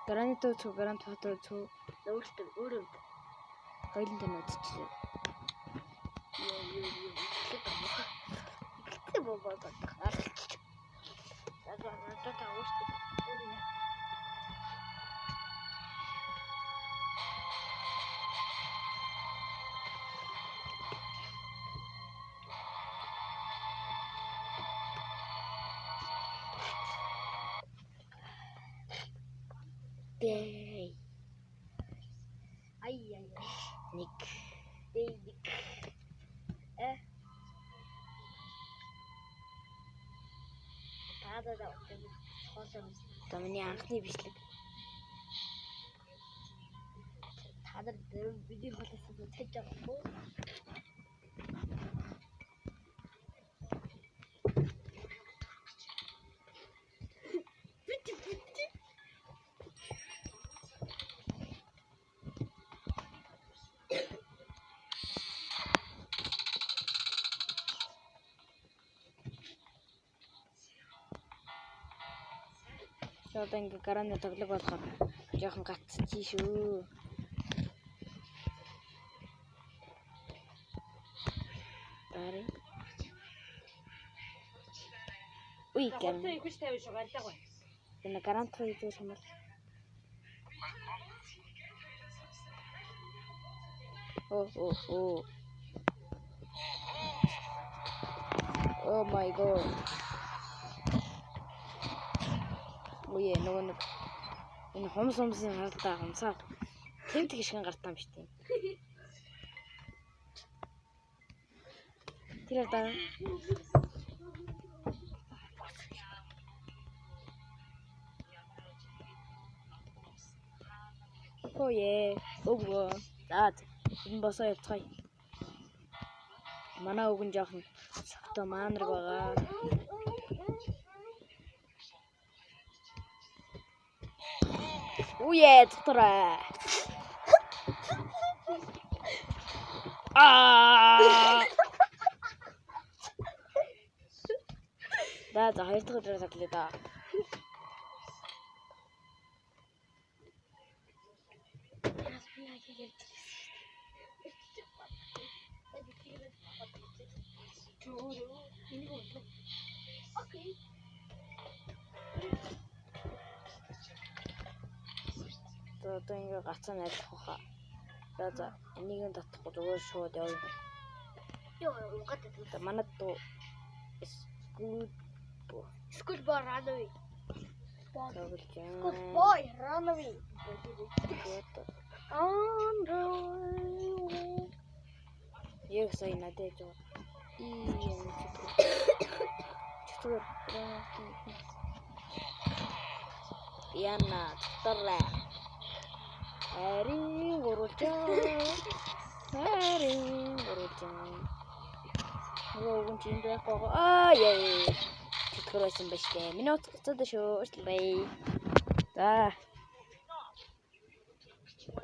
Гранит цог, гранит фото цог. Өөрөө. Хоёулын тань үзчихлээ. Гэтэ бобоо гарч. Надад таавчтай. Эй. Ай. Нэг. Ник. Таадаа хоолой. Миний анхны бичлэг. Таадаа бидний хоолойс цэж байгаа юм уу? Одоо ингээ гарааны тоглог болохоор жоохон гацчих шүү. Дари. Уй гэн. Хоолой их тавьж шугаалдаг бай. Энэ гарант руу идэх юм бол. Oh. Oh my god. Үе нөгөө энэ хумсын хардаа хумсаа тэмт гიშгэн гартаа юм шүү дээ. Тэр одоо Ое. Өвгөө. За энэ босоо явцгаая. Манай өвгөн жоохон согтоо маанраг байгаа. Үе дотороо. За хоёр дахь өдрөө таглая да. Окей. Одоо ингээ гацаа найрлах хаа. За энийг нь татахгүй зүгээр шууд явъя. Йоо, гадаа. Манай дуу School boy run away. School Boy run away. Яг сая надад жоо. Чөтгөр. Яна доторлаа. Арийн гурвалжаа. Өвгөн чинь байхгүй байгаа. Яа. Чөтгөр байсан ба штэ. Миний утас гацаад шүү. Уучлаарай. За.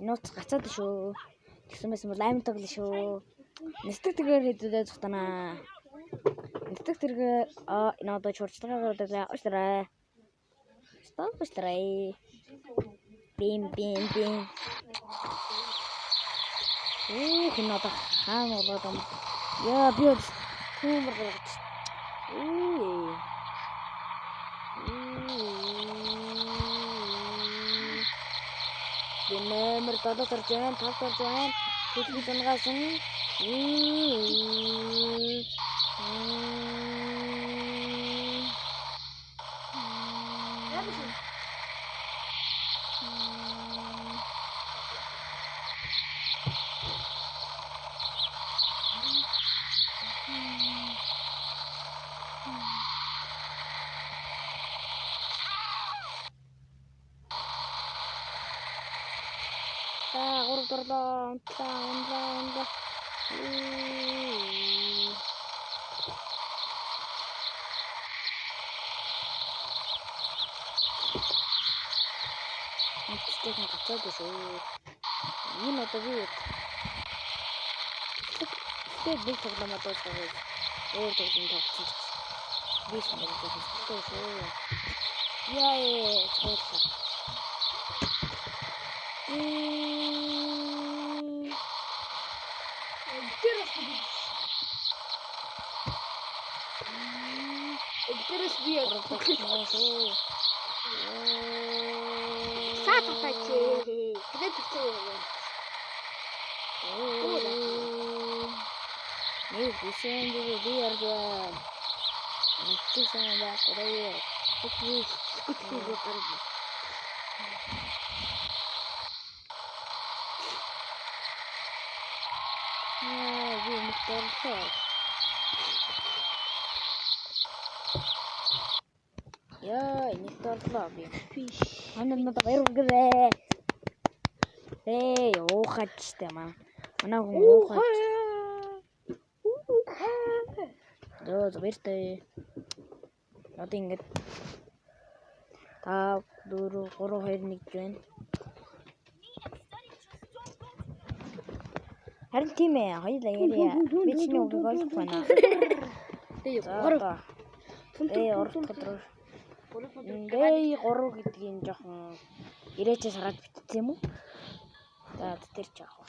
Миний утас гацаад шүү. Тэгсмээс бол аймаг тоглоно шүү. Нэстэг тэргээр хэдүүлээ зүгтанаа. Нэстэг тэргээр энэ одоо чурчлагаар уучлаарай. Уучлаарай. Бим. Энэ одоо хаана болоод юм. Яа би төмөр гарч. Би нэмэр дадад орж байна. Тав орж байна. Тэтгэл зангасан. Гурав дурлаа. Унлаа. Тэтгэн гацаад шүү. Энэ одоо би нэг тоглоомоо дуусгав. Өөр тоглоом тоглосон. Биш мөн гэж хэлсэн шүү. Яа, цогцлоо. Саатаач. Тэгээд тэгсэн. Нэг үсэн би ярьж байна. Нэгсэн байхгүй. Скутгийг гаргав. Би мэттэрсэн. Яа, нэтэрлээ би. Анамнаа баяргэрээ. Уухачтай маа. Манай хүн уухач. Дөө зөвөртэй. Одоо ингэж 5 4 3 2 1 байна. Харин тийм ээ, хоёулаа ярья. Би чиний үгийг ойлгох байна. Оролцох. Дэй 3 гэдгийг жоохон ирээчээс хараад битсэн юм уу? За тэр ч яах вэ?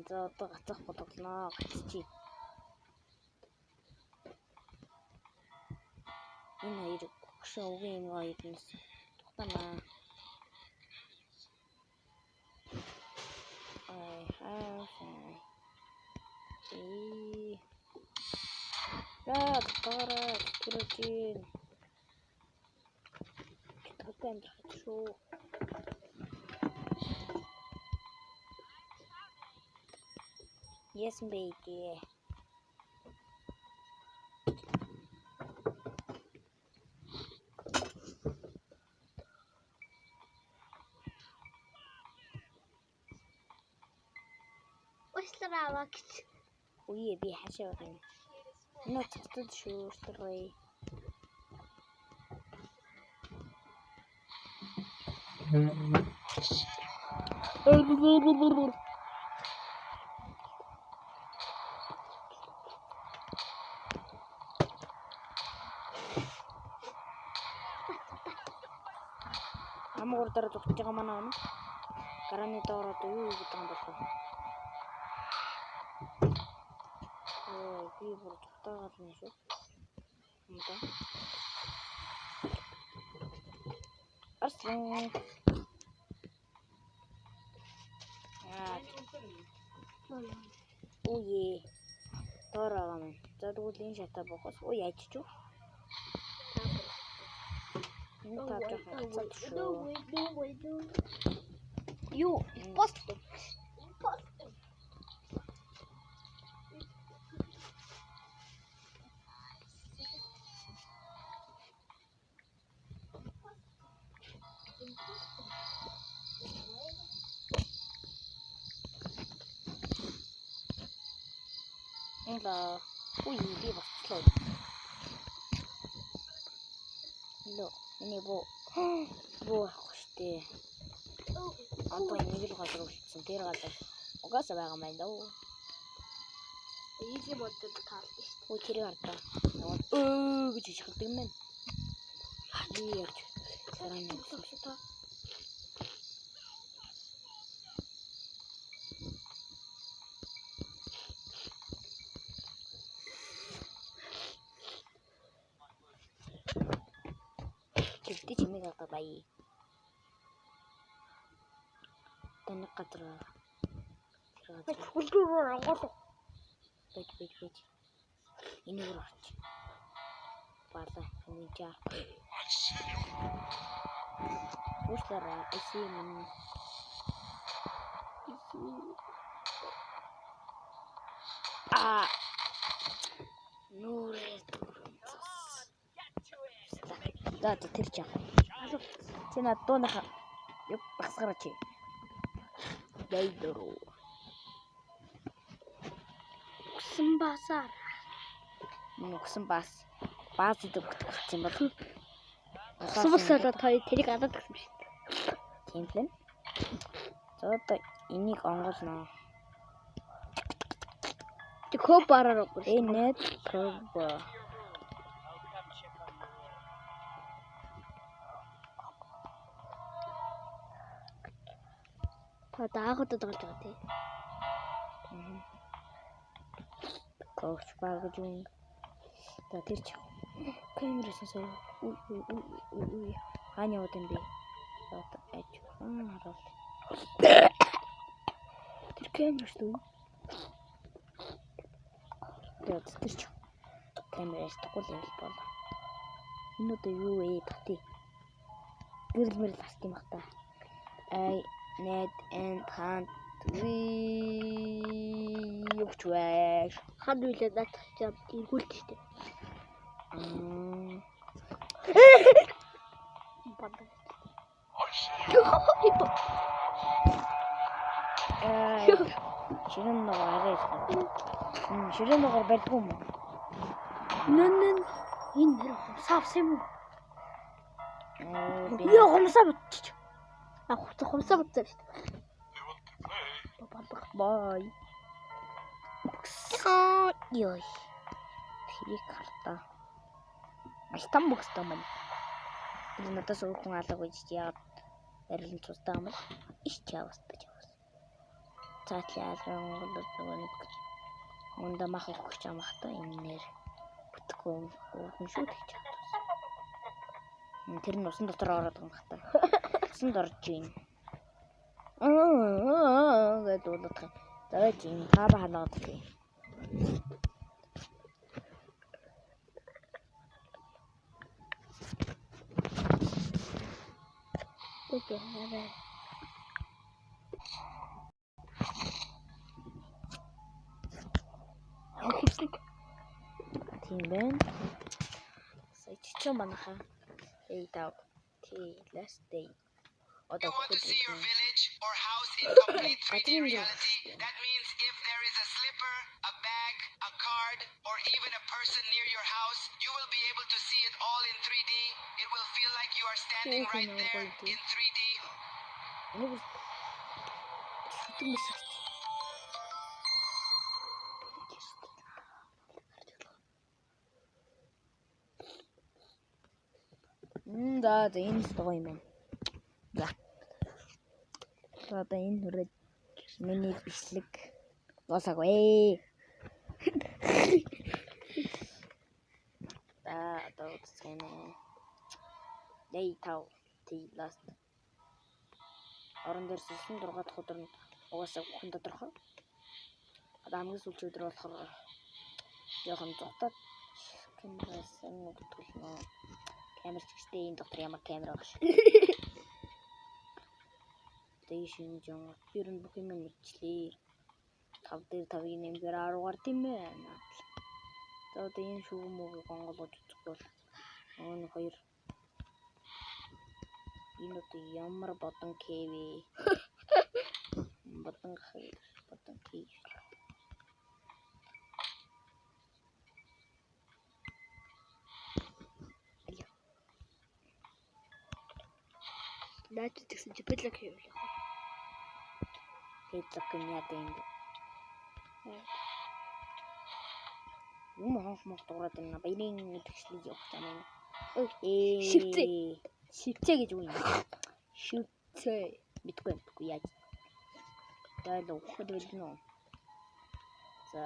За одоо гацах бодлоо. Гацчих. Энэ хоёр гшөөгийн хоёрнаас тухтана. Тара кирочин. Китгтэн шоо. Yes baby. Уучлаарай. Үе би хашаа байна. Нацгтд шүү строй. Амгуур дээр зогсож байгаа манай өн. Гарааны доороо юу гэдэг юм бэ? Би бүр тутаагаад байна шүү. Арслан. Үе. Доороо маань. За тэгвэл энэ шатаа бохос. Ой яач чуу. Юу, пост. Инла. Ой, би баслаа. Лөө, миний боо штэ. Одоо нэг л газар үлдсэн. Тэр газар угаасаа байгаа юм байна даа. Ийзээ боддог таална шүү. Өө тэр гартаа. Гэж хэлдэг юм байна. Би ярьж. Сараны гэсэн шүү та. Чивтэй чимэг авах бай. Таныг газар. Хөлгөөр онгол. Бэж. Энэ өөр орч. Баалаа хэмжээ. Уучлаарай. Эсэм. Нүрээ дурцас. За тэр ч яах вэ? Чи над дуунахаа ёп багсгараач. Дай дөрөв. Усан басаар. Нүгсэн бас. Бааз идэг бүтгсэн бол. Сумсалаа той тэрийг адаад гсэн шүү дээ. Тийм л. За одоо энийг онгоолно. Тэг хөө бараар уу. Энэ турбо. Та даахад тоглож байгаа тий. Коуч баг гэж юм. За тэр ч камераас сая. Үй. Хаана яваад юм бэ? Одоо аж. Хараад. Тэр камераас дөө. Тэр ч камераас тагуул явал бол. Энэ одоо юу вэ? Тати. Гэрэл мэрэл гарт юм бах та. I need and hunt юуч вэ? Хан үлээ наад чам иргүүлт штэ. Бадаг. Ширэн ногоо арай. Ширэн ногоо барьдгүй юм уу? Нэн энэ нэр хумсаавсан юм уу? Би Яа хумсаа бутчих. Хумсаа бутчих штэ. Бадаг. бай. Йой. Тэрийг хартаа. Алтан бөхстэй мань. Энэ надаас өөр хүн алга гэж яа. Арилын цустай юм. Иш чавс. Цаатлаа алган гонд мах өгч юм хата энэ нэр бүтгэн хүн шүү гэж бодсон. Тэр нь усан дотор ороод байгаа юм хата. Усанд орж ийн. Гэдэг болоод. За чинь та ба ханаад тий. Окей, хараа. Тийм байна. Сая чичэн манайхаа. Тав. Тий, last day. Одоо See your village or house in complete 3D reality. That means if there is a slipper, a bag, a card, or even a person near your house, you will be able to see it all in 3D. It will feel like you are standing right there in 3D. За энэ стого юм байна. За. Одоо энэ хүрээд миний бичлэг дуусаагүй. За одоо үзсэн юм. Day 5 тий last. Орон дээр сэлсэн 6 дахь өдөр нь угаасаа хүн тодорхой. Одоо хамгийн сүүлийн өдөр болохоор жоохон зогтоод камераас нүдтгүүлнэ. Камер ч гэжтэй энэ доктор ямар камер байгаа шүү. Тэгээ шинж юм. Ер нь бүх юм мэдчлээ. 5 дээр 5-ыг нэмгээр 10 гар тийм ээ. За одоо энэ шүүг мөгийг гонголгож үзэхгүй бол энэ хоёр энэ одоо ямар бодон кэвэ. Бодон кэвэ. Наад тэгсэн чи бэлэг хийвэл. Хэдлэг яа гэв. Юм хонхмох дуурайд байна. Баярын тэгшлийг явах юм. Шивцээ гэж үг юм. Шивцээ мэдгүй яаж. Дайл ухад байлно. За.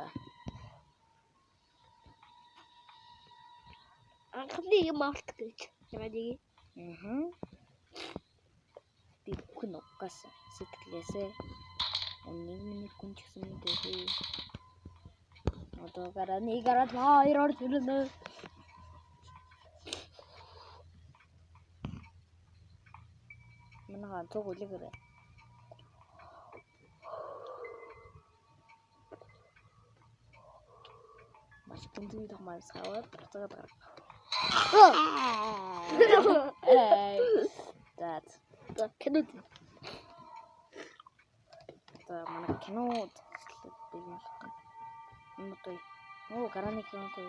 Анхны юм авалт гэж. Ямаадыг. Би бүхэн угаас сэтгэлээсээ нэг минут хүн ч гэсэн мэдээ. Одоо гараад хоёр орж ирнэ. Манай цог үлгэрэ. Маш гүнзгий тохмаас хаваад буцаад гар. That Кино. За манай кино Мөтой. Гараны кинотой.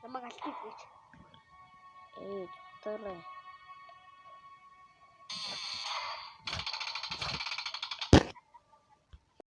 Намайг алтгий гэж. Доктор